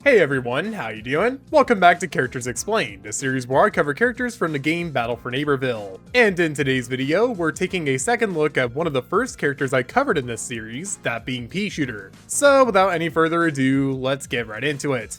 Hey everyone, how you doing? Welcome back to Characters Explained, a series where I cover characters from the game Battle for Neighborville. And in today's video, we're taking a second look at one of the first characters I covered in this series, that being Peashooter. So without any further ado, let's get right into it.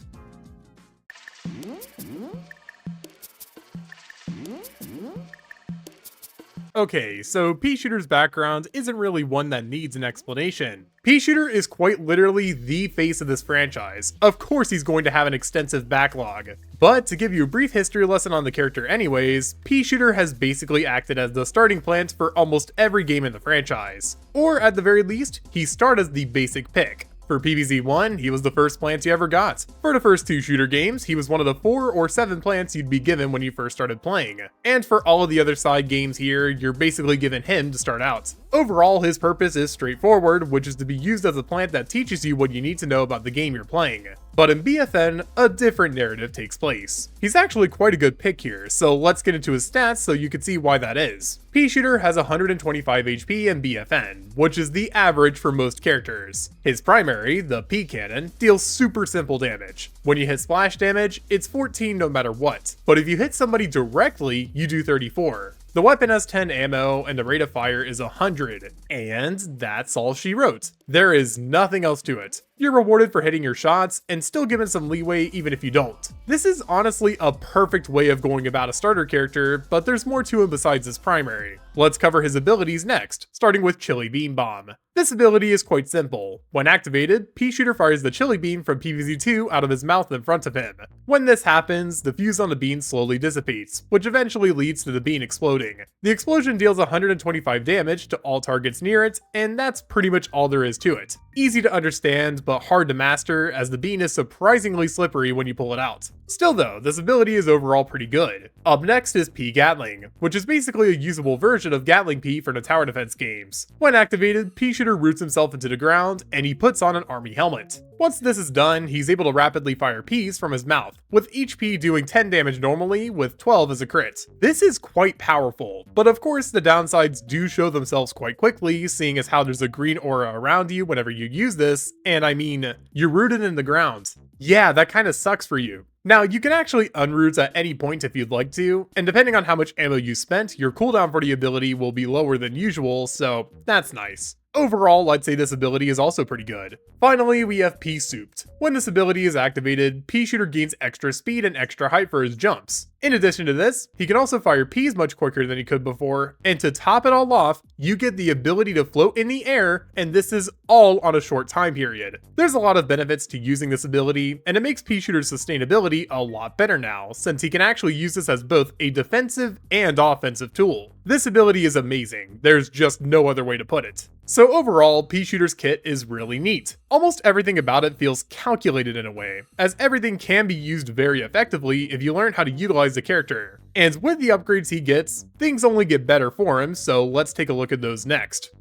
Okay, so Peashooter's background isn't really one that needs an explanation. Peashooter is quite literally the face of this franchise. Of course he's going to have an extensive backlog. But to give you a brief history lesson on the character anyways, Peashooter has basically acted as the starting plant for almost every game in the franchise. Or at the very least, he started as the basic pick. For PVZ 1, he was the first plant you ever got. For the first two shooter games, he was one of the 4 or 7 plants you'd be given when you first started playing. And for all of the other side games here, you're basically given him to start out. Overall, his purpose is straightforward, which is to be used as a plant that teaches you what you need to know about the game you're playing. But in BFN, a different narrative takes place. He's actually quite a good pick here, so let's get into his stats so you can see why that is. Peashooter has 125 HP in BFN, which is the average for most characters. His primary, the Pea Cannon, deals super simple damage. When you hit splash damage, it's 14 no matter what, but if you hit somebody directly, you do 34. The weapon has 10 ammo and the rate of fire is 100, and that's all she wrote. There is nothing else to it. You're rewarded for hitting your shots and still given some leeway even if you don't. This is honestly a perfect way of going about a starter character, but there's more to him besides his primary. Let's cover his abilities next, starting with Chili Beam Bomb. This ability is quite simple. When activated, Peashooter fires the Chili Beam from PVZ 2 out of his mouth in front of him. When this happens, the fuse on the bean slowly dissipates, which eventually leads to the bean exploding. The explosion deals 125 damage to all targets near it, and that's pretty much all there is to it. Easy to understand, but hard to master, as the bean is surprisingly slippery when you pull it out. Still though, this ability is overall pretty good. Up next is Pea Gatling, which is basically a usable version of Gatling Pea from the tower defense games. When activated, Peashooter roots himself into the ground, and he puts on an army helmet. Once this is done, he's able to rapidly fire peas from his mouth, with each pea doing 10 damage normally, with 12 as a crit. This is quite powerful, but of course the downsides do show themselves quite quickly, seeing as how there's a green aura around you whenever you use this, and I mean, you're rooted in the ground. Yeah, that kinda sucks for you. Now, you can actually unroot at any point if you'd like to, and depending on how much ammo you spent, your cooldown for the ability will be lower than usual, so that's nice. Overall, I'd say this ability is also pretty good. Finally, we have Pea Souped. When this ability is activated, Peashooter gains extra speed and extra height for his jumps. In addition to this, he can also fire peas much quicker than he could before, and to top it all off, you get the ability to float in the air, and this is all on a short time period. There's a lot of benefits to using this ability, and it makes Peashooter's sustainability a lot better now, since he can actually use this as both a defensive and offensive tool. This ability is amazing, there's just no other way to put it. So overall, Peashooter's kit is really neat. Almost everything about it feels calculated in a way, as everything can be used very effectively if you learn how to utilize the character. And with the upgrades he gets, things only get better for him, so let's take a look at those next.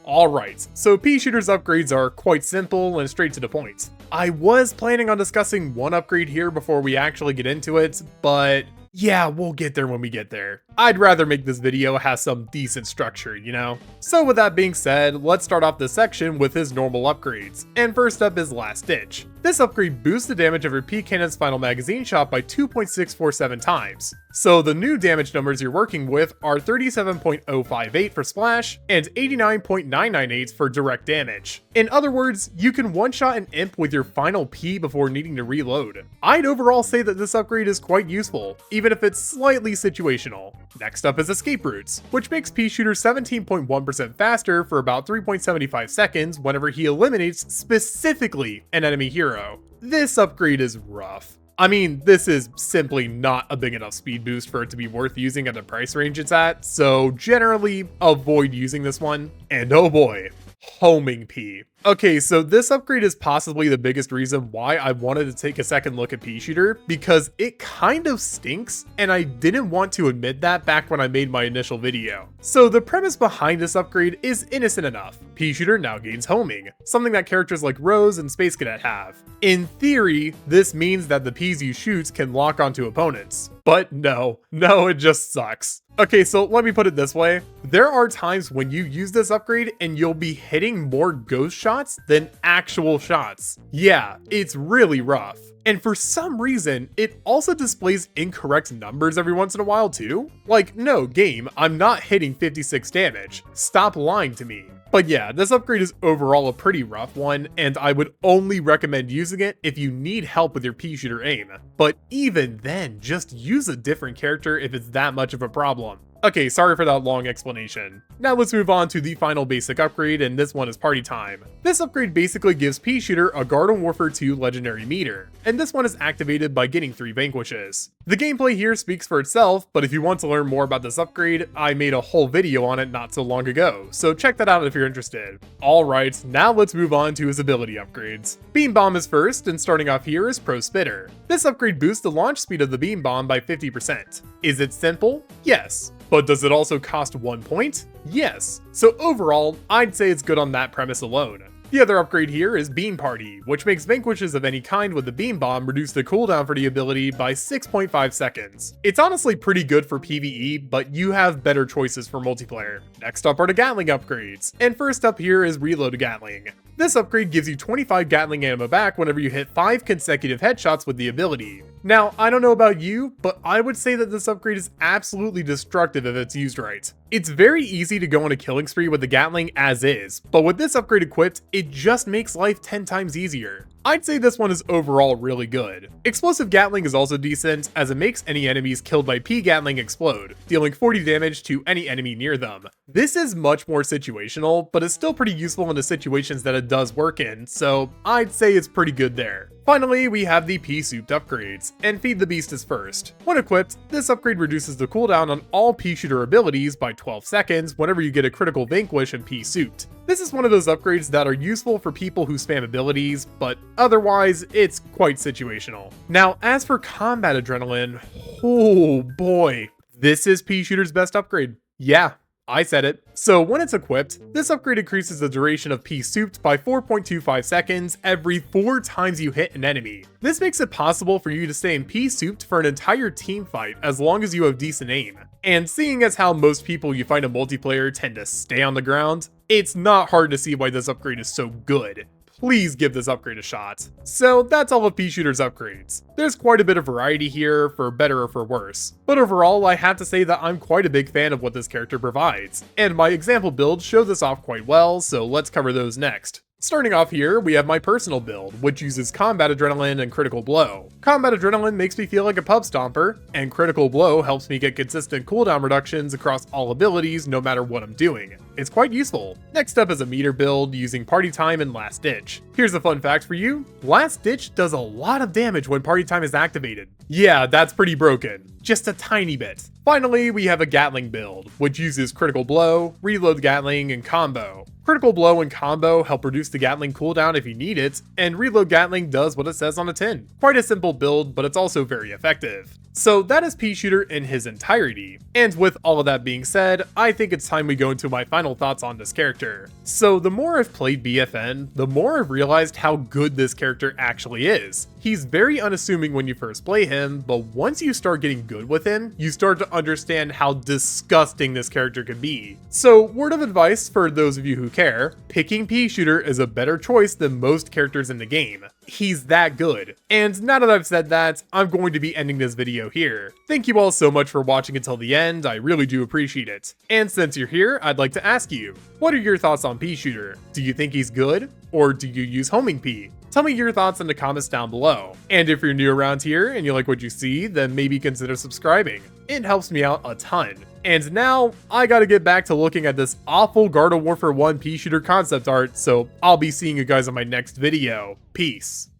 Alright, so Peashooter's upgrades are quite simple and straight to the point. I was planning on discussing one upgrade here before we actually get into it, but yeah, we'll get there when we get there. I'd rather make this video have some decent structure, you know? So with that being said, let's start off this section with his normal upgrades. And first up is Last Ditch. This upgrade boosts the damage of your Pea Cannon's final magazine shot by 2.647 times. So the new damage numbers you're working with are 37.058 for splash and 89.998 for direct damage. In other words, you can one-shot an imp with your final Pea before needing to reload. I'd overall say that this upgrade is quite useful, even if it's slightly situational. Next up is Escape Routes, which makes Peashooter 17.1% faster for about 3.75 seconds whenever he eliminates specifically an enemy hero. This upgrade is rough. I mean, this is simply not a big enough speed boost for it to be worth using at the price range it's at, so generally avoid using this one. And oh boy, Homing Pea. Okay, so this upgrade is possibly the biggest reason why I wanted to take a second look at Peashooter, because it kind of stinks, and I didn't want to admit that back when I made my initial video. So the premise behind this upgrade is innocent enough. Peashooter now gains homing, something that characters like Rose and Space Cadet have. In theory, this means that the peas you shoot can lock onto opponents. But no, it just sucks. Okay, so let me put it this way. There are times when you use this upgrade and you'll be hitting more ghost shots than actual shots. Yeah, it's really rough. And for some reason, it also displays incorrect numbers every once in a while too. Like, no, game, I'm not hitting 56 damage. Stop lying to me. But yeah, this upgrade is overall a pretty rough one, and I would only recommend using it if you need help with your Peashooter aim. But even then, just use a different character if it's that much of a problem. Okay, sorry for that long explanation. Now let's move on to the final basic upgrade, and this one is Party Time. This upgrade basically gives Peashooter a Garden Warfare 2 legendary meter, and this one is activated by getting 3 vanquishes. The gameplay here speaks for itself, but if you want to learn more about this upgrade, I made a whole video on it not so long ago, so check that out if you're interested. Alright, now let's move on to his ability upgrades. Beam Bomb is first, and starting off here is Pro Spitter. This upgrade boosts the launch speed of the Beam Bomb by 50%. Is it simple? Yes. But does it also cost 1 point? Yes. So overall, I'd say it's good on that premise alone. The other upgrade here is Beam Party, which makes vanquishes of any kind with the Beam Bomb reduce the cooldown for the ability by 6.5 seconds. It's honestly pretty good for PvE, but you have better choices for multiplayer. Next up are the Gatling upgrades, and first up here is Reload Gatling. This upgrade gives you 25 Gatling ammo back whenever you hit 5 consecutive headshots with the ability. Now, I don't know about you, but I would say that this upgrade is absolutely destructive if it's used right. It's very easy to go on a killing spree with the Gatling as is, but with this upgrade equipped, it just makes life 10 times easier. I'd say this one is overall really good. Explosive Gatling is also decent, as it makes any enemies killed by P-Gatling explode, dealing 40 damage to any enemy near them. This is much more situational, but it's still pretty useful in the situations that it does work in, so I'd say it's pretty good there. Finally, we have the Peashooter upgrades, and Feed the Beast is first. When equipped, this upgrade reduces the cooldown on all Peashooter abilities by 12 seconds whenever you get a critical vanquish in Peashooter. This is one of those upgrades that are useful for people who spam abilities, but otherwise, it's quite situational. Now, as for Combat Adrenaline, oh boy, this is Peashooter's best upgrade. Yeah, I said it. So when it's equipped, this upgrade increases the duration of Peashooter by 4.25 seconds every 4 times you hit an enemy. This makes it possible for you to stay in Peashooter for an entire team fight as long as you have decent aim. And seeing as how most people you find in multiplayer tend to stay on the ground, it's not hard to see why this upgrade is so good. Please give this upgrade a shot. So that's all of Peashooter's upgrades. There's quite a bit of variety here, for better or for worse. But overall, I have to say that I'm quite a big fan of what this character provides, and my example builds show this off quite well, so let's cover those next. Starting off here, we have my personal build, which uses Combat Adrenaline and Critical Blow. Combat Adrenaline makes me feel like a pub stomper, and Critical Blow helps me get consistent cooldown reductions across all abilities no matter what I'm doing. It's quite useful. Next up is a meter build using Party Time and Last Ditch. Here's a fun fact for you: Last Ditch does a lot of damage when Party Time is activated. Yeah, that's pretty broken. Just a tiny bit. Finally, we have a Gatling build, which uses Critical Blow, Reload Gatling, and Combo. Critical Blow and Combo help reduce the Gatling cooldown if you need it, and Reload Gatling does what it says on the tin. Quite a simple build, but it's also very effective. So that is Peashooter in his entirety. And with all of that being said, I think it's time we go into my final thoughts on this character. So the more I've played BFN, the more I've realized how good this character actually is. He's very unassuming when you first play him, but once you start getting good with him, you start to understand how disgusting this character can be. So word of advice for those of you who care, picking Peashooter is a better choice than most characters in the game. He's that good. And now that I've said that, I'm going to be ending this video here. Thank you all so much for watching until the end, I really do appreciate it. And since you're here, I'd like to ask you, what are your thoughts on Peashooter? Do you think he's good? Or do you use Homing Pea? Tell me your thoughts in the comments down below. And if you're new around here and you like what you see, then maybe consider subscribing. It helps me out a ton. And now, I gotta get back to looking at this awful Garden Warfare 1 Peashooter concept art, so I'll be seeing you guys on my next video. Peace.